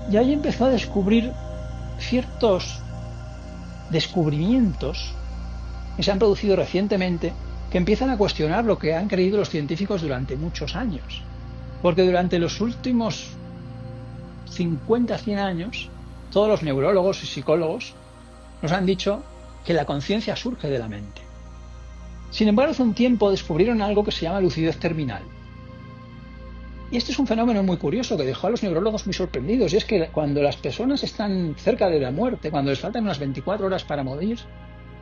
Y ahí empezó a descubrir ciertos descubrimientos que se han producido recientemente que empiezan a cuestionar lo que han creído los científicos durante muchos años. Porque durante los últimos 50, 100 años, todos los neurólogos y psicólogos nos han dicho que la conciencia surge de la mente. Sin embargo, hace un tiempo descubrieron algo que se llama lucidez terminal. Y este es un fenómeno muy curioso que dejó a los neurólogos muy sorprendidos. Y es que cuando las personas están cerca de la muerte, cuando les faltan unas 24 horas para morir,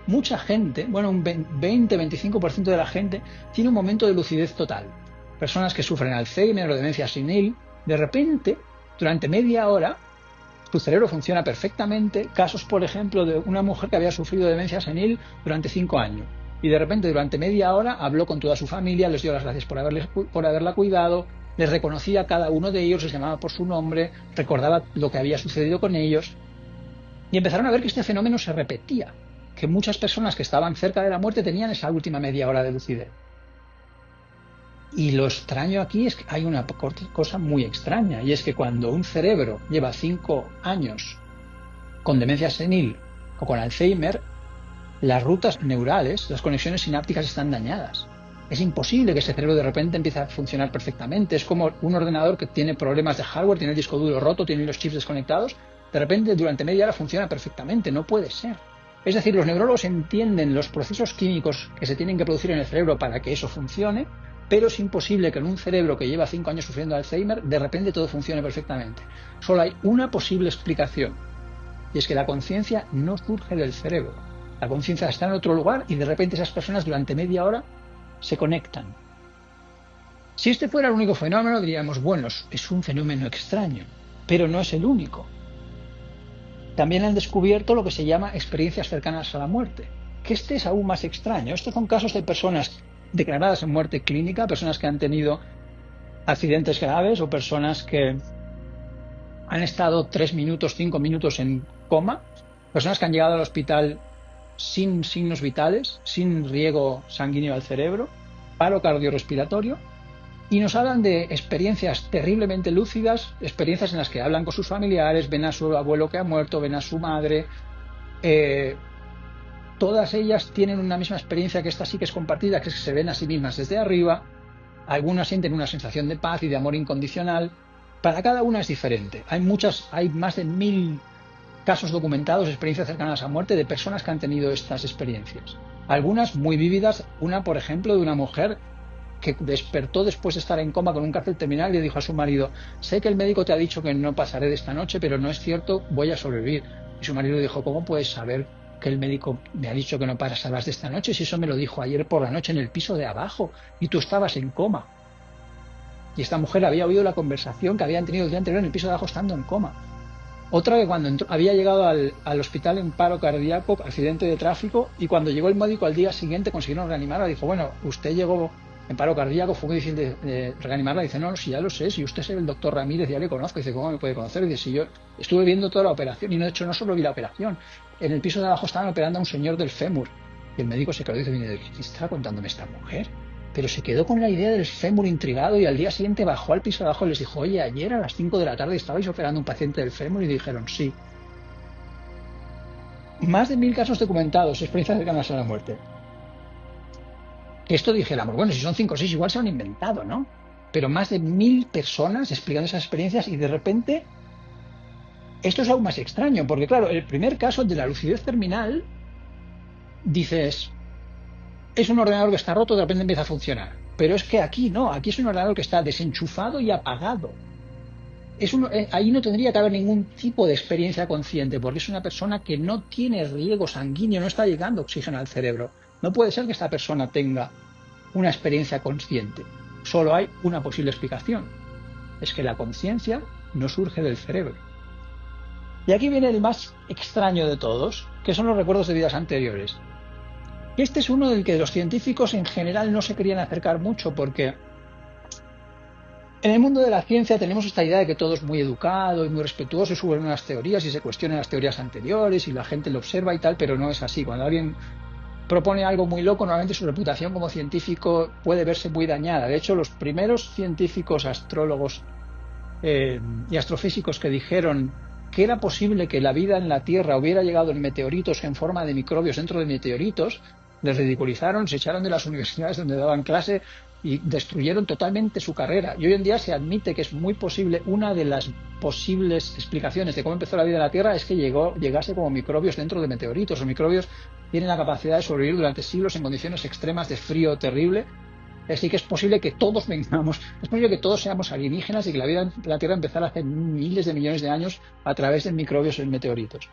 mucha gente, bueno, un 20-25% de la gente, tiene un momento de lucidez total. Personas que sufren Alzheimer o demencia senil, de repente, durante media hora, su cerebro funciona perfectamente. Casos, por ejemplo, de una mujer que había sufrido demencia senil durante 5 años. Y de repente, durante media hora, habló con toda su familia, les dio las gracias por haberla cuidado, les reconocía a cada uno de ellos, les llamaba por su nombre, recordaba lo que había sucedido con ellos. Y empezaron a ver que este fenómeno se repetía, que muchas personas que estaban cerca de la muerte tenían esa última media hora de lucidez. Y lo extraño aquí es que hay una cosa muy extraña, y es que cuando un cerebro lleva 5 años con demencia senil o con Alzheimer, las rutas neurales, las conexiones sinápticas están dañadas. Es imposible que ese cerebro de repente empiece a funcionar perfectamente. Es como un ordenador que tiene problemas de hardware, tiene el disco duro roto, tiene los chips desconectados. De repente, durante media hora funciona perfectamente. No puede ser. Es decir, los neurólogos entienden los procesos químicos que se tienen que producir en el cerebro para que eso funcione, pero es imposible que en un cerebro que lleva 5 años sufriendo Alzheimer, de repente todo funcione perfectamente. Solo hay una posible explicación, y es que la conciencia no surge del cerebro. La conciencia está en otro lugar y de repente esas personas durante media hora se conectan. Si este fuera el único fenómeno, diríamos, bueno, es un fenómeno extraño, pero no es el único. También han descubierto lo que se llama experiencias cercanas a la muerte, que este es aún más extraño. Estos son casos de personas declaradas en muerte clínica, personas que han tenido accidentes graves o personas que han estado 3 minutos, 5 minutos en coma, personas que han llegado al hospital sin signos vitales, sin riego sanguíneo al cerebro, paro cardiorrespiratorio, y nos hablan de experiencias terriblemente lúcidas, experiencias en las que hablan con sus familiares, ven a su abuelo que ha muerto, ven a su madre. Todas ellas tienen una misma experiencia, que esta sí que es compartida, que es que se ven a sí mismas desde arriba. Algunas sienten una sensación de paz y de amor incondicional. Para cada una es diferente. Hay más de 1000 casos documentados, experiencias cercanas a muerte de personas que han tenido estas experiencias. Algunas muy vívidas, una por ejemplo de una mujer que despertó después de estar en coma con un cáncer terminal y le dijo a su marido: sé que el médico te ha dicho que no pasaré de esta noche, pero no es cierto, voy a sobrevivir. Y su marido dijo: ¿cómo puedes saber que el médico me ha dicho que no pasarás de esta noche si eso me lo dijo ayer por la noche en el piso de abajo y tú estabas en coma? Y esta mujer había oído la conversación que habían tenido el día anterior en el piso de abajo estando en coma. Otra que cuando había llegado al hospital en paro cardíaco, accidente de tráfico, y cuando llegó el médico al día siguiente consiguieron reanimarla. Dijo: bueno, usted llegó en paro cardíaco, fue muy difícil de reanimarla. Dice: no, si ya lo sé, si usted es el doctor Ramírez, ya le conozco. Dice: ¿cómo me puede conocer? Dice: si yo estuve viendo toda la operación, y de hecho no solo vi la operación, en el piso de abajo estaban operando a un señor del fémur. Y el médico se quedó y dice: ¿qué está contándome esta mujer? Pero se quedó con la idea del fémur intrigado, y al día siguiente bajó al piso de abajo y les dijo: oye, ayer a las 5 de la tarde estabais operando a un paciente del fémur. Y dijeron: sí. Más de 1000 casos documentados, experiencias cercanas a la muerte. Esto dijéramos, bueno, si son 5 o 6 igual se han inventado, ¿no? Pero más de 1000 personas explicando esas experiencias, y de repente esto es aún más extraño, porque claro, el primer caso de la lucidez terminal, dices, es un ordenador que está roto, de repente empieza a funcionar. Pero es que aquí no, aquí es un ordenador que está desenchufado y apagado. Ahí no tendría que haber ningún tipo de experiencia consciente, porque es una persona que no tiene riego sanguíneo, no está llegando oxígeno al cerebro. No puede ser que esta persona tenga una experiencia consciente. Solo hay una posible explicación: es que la conciencia no surge del cerebro. Y aquí viene el más extraño de todos, que son los recuerdos de vidas anteriores. Este es uno del que los científicos en general no se querían acercar mucho, porque en el mundo de la ciencia tenemos esta idea de que todo es muy educado y muy respetuoso, y suben unas teorías y se cuestionan las teorías anteriores y la gente lo observa y tal, pero no es así. Cuando alguien propone algo muy loco, normalmente su reputación como científico puede verse muy dañada. De hecho, los primeros científicos astrólogos y astrofísicos que dijeron que era posible que la vida en la Tierra hubiera llegado en meteoritos en forma de microbios dentro de meteoritos, les ridiculizaron, se echaron de las universidades donde daban clase y destruyeron totalmente su carrera. Y hoy en día se admite que es muy posible, una de las posibles explicaciones de cómo empezó la vida en la Tierra es que llegase como microbios dentro de meteoritos. Los microbios tienen la capacidad de sobrevivir durante siglos en condiciones extremas de frío terrible. Así que es posible que todos vengamos, es posible que todos seamos alienígenas y que la vida en la Tierra empezara hace miles de millones de años a través de microbios en meteoritos.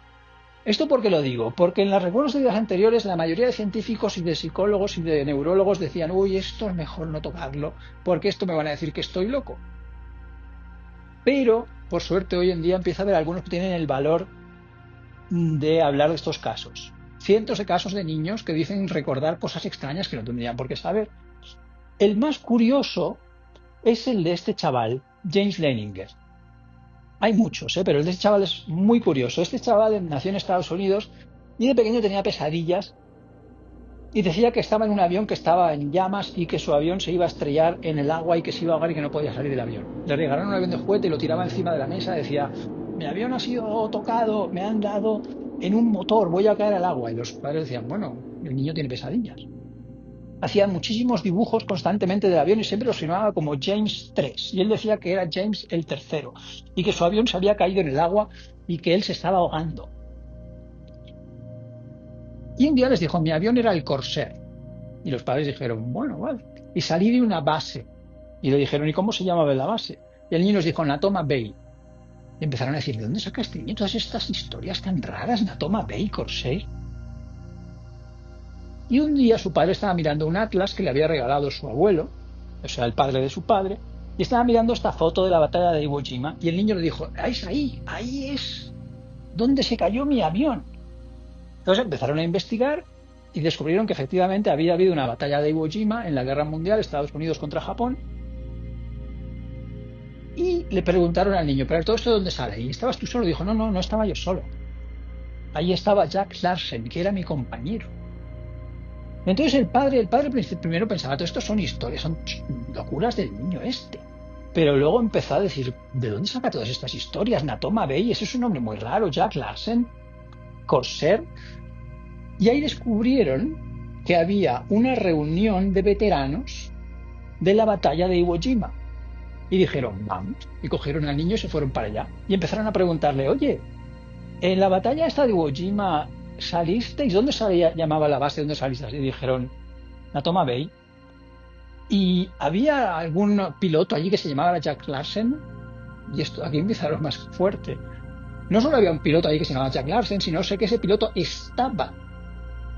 ¿Esto por qué lo digo? Porque en los recuerdos de vidas anteriores la mayoría de científicos y de psicólogos y de neurólogos decían, uy, esto es mejor no tocarlo, porque esto me van a decir que estoy loco. Pero, por suerte, hoy en día empieza a haber algunos que tienen el valor de hablar de estos casos. Cientos de casos de niños que dicen recordar cosas extrañas que no tendrían por qué saber. El más curioso es el de este chaval, James Leininger. Hay muchos, pero el de este chaval es muy curioso. Este chaval nació en Estados Unidos y de pequeño tenía pesadillas y decía que estaba en un avión que estaba en llamas y que su avión se iba a estrellar en el agua y que se iba a ahogar y que no podía salir del avión. Le regalaron un avión de juguete y lo tiraba encima de la mesa y decía, mi avión ha sido tocado, me han dado en un motor, voy a caer al agua. Y los padres decían, bueno, el niño tiene pesadillas. Hacía muchísimos dibujos constantemente del avión y siempre los firmaba como James 3. Y él decía que era James el tercero y que su avión se había caído en el agua y que él se estaba ahogando. Y un día les dijo, mi avión era el Corsair. Y los padres dijeron, bueno, vale. Y salí de una base. Y le dijeron, ¿y cómo se llamaba la base? Y el niño nos dijo, Natoma Bay. Y empezaron a decir, ¿de dónde saca este niño todas estas historias tan raras? Natoma Bay, Corsair. Y un día su padre estaba mirando un atlas que le había regalado su abuelo, o sea, el padre de su padre, y estaba mirando esta foto de la batalla de Iwo Jima, y el niño le dijo, es ahí es donde se cayó mi avión. Entonces empezaron a investigar y descubrieron que efectivamente había habido una batalla de Iwo Jima en la Guerra Mundial, Estados Unidos contra Japón, y le preguntaron al niño, ¿pero todo esto de dónde sale? ¿Y estabas tú solo? Dijo, no estaba yo solo. Ahí estaba Jack Larsen, que era mi compañero. Entonces el padre primero pensaba, todo esto son historias, son locuras del niño este. Pero luego empezó a decir, ¿de dónde saca todas estas historias? Natoma Bay, ese es un nombre muy raro, Jack Larsen, Corsair. Y ahí descubrieron que había una reunión de veteranos de la batalla de Iwo Jima. Y dijeron, vamos, y cogieron al niño y se fueron para allá. Y empezaron a preguntarle, oye, en la batalla esta de Iwo Jima, ¿salisteis? ¿Dónde llamaba la base? ¿Dónde salisteis? Y dijeron, Natoma Bay. ¿Y había algún piloto allí que se llamaba Jack Larsen? Y esto aquí empezaron más fuerte. No solo había un piloto allí que se llamaba Jack Larsen, sino sé que ese piloto estaba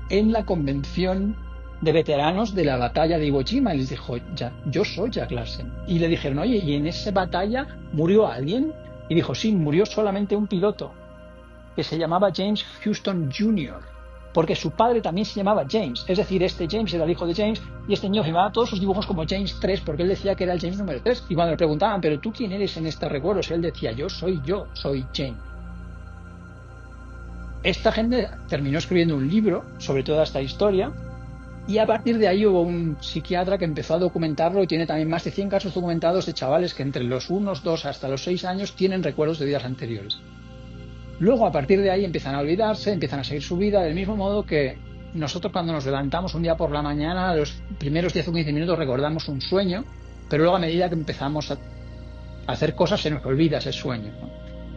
en la convención de veteranos de la batalla de Iwo Jima. Y les dijo, yo soy Jack Larsen. Y le dijeron, oye, ¿y en esa batalla murió alguien? Y dijo, sí, murió solamente un piloto, que se llamaba James Houston Jr., porque su padre también se llamaba James. Es decir, este James era el hijo de James, y este niño firmaba todos sus dibujos como James 3, porque él decía que era el James número 3. Y cuando le preguntaban, ¿pero tú quién eres en este recuerdo? Él decía, yo soy James. Esta gente terminó escribiendo un libro sobre toda esta historia, y a partir de ahí hubo un psiquiatra que empezó a documentarlo y tiene también más de 100 casos documentados de chavales que entre los 1, 2 hasta los 6 años tienen recuerdos de vidas anteriores. Luego, a partir de ahí, empiezan a olvidarse, empiezan a seguir su vida, del mismo modo que nosotros cuando nos levantamos un día por la mañana, los primeros 10 o 15 minutos recordamos un sueño, pero luego a medida que empezamos a hacer cosas se nos olvida ese sueño, ¿no?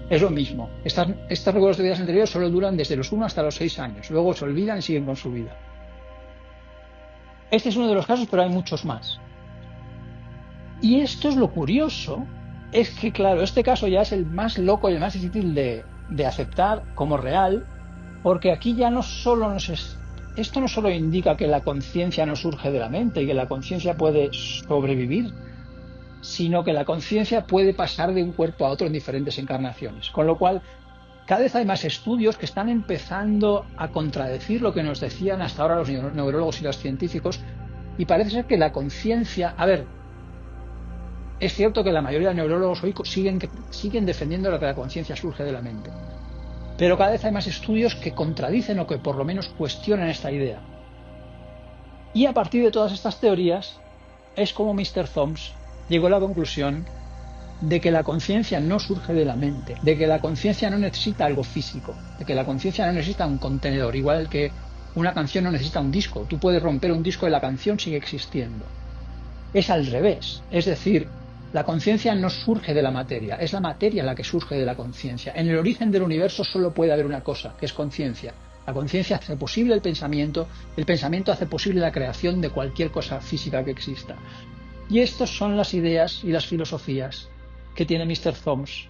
Es lo mismo. Estos recuerdos de vidas anteriores solo duran desde los 1 hasta los 6 años. Luego se olvidan y siguen con su vida. Este es uno de los casos, pero hay muchos más. Y esto es lo curioso, es que claro, este caso ya es el más loco y el más difícil de aceptar como real, porque aquí ya no solo esto no solo indica que la conciencia no surge de la mente y que la conciencia puede sobrevivir, sino que la conciencia puede pasar de un cuerpo a otro en diferentes encarnaciones. Con lo cual, cada vez hay más estudios que están empezando a contradecir lo que nos decían hasta ahora los neurólogos y los científicos, y parece ser que la conciencia, es cierto que la mayoría de neurólogos hoy siguen defendiendo que la conciencia surge de la mente. Pero cada vez hay más estudios que contradicen o que por lo menos cuestionan esta idea. Y a partir de todas estas teorías es como Mr. Thoms llegó a la conclusión de que la conciencia no surge de la mente, de que la conciencia no necesita algo físico, de que la conciencia no necesita un contenedor, igual que una canción no necesita un disco. Tú puedes romper un disco y la canción sigue existiendo. Es al revés, es decir, la conciencia no surge de la materia, es la materia la que surge de la conciencia. En el origen del universo solo puede haber una cosa, que es conciencia. La conciencia hace posible el pensamiento hace posible la creación de cualquier cosa física que exista. Y estas son las ideas y las filosofías que tiene Mr. Thoms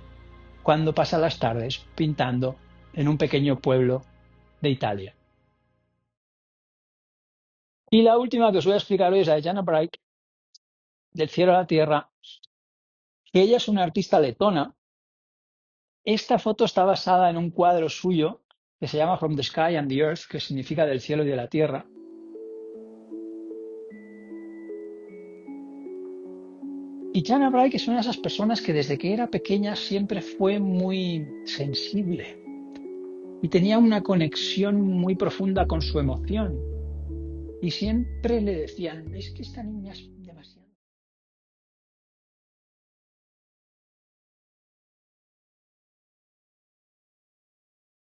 cuando pasa las tardes pintando en un pequeño pueblo de Italia. Y la última que os voy a explicar hoy es a Jana Bright, del cielo a la tierra, que ella es una artista letona. Esta foto está basada en un cuadro suyo que se llama From the Sky and the Earth, que significa del cielo y de la tierra. Y Jana Bright es una de esas personas que desde que era pequeña siempre fue muy sensible y tenía una conexión muy profunda con su emoción. Y siempre le decían, es que esta niña es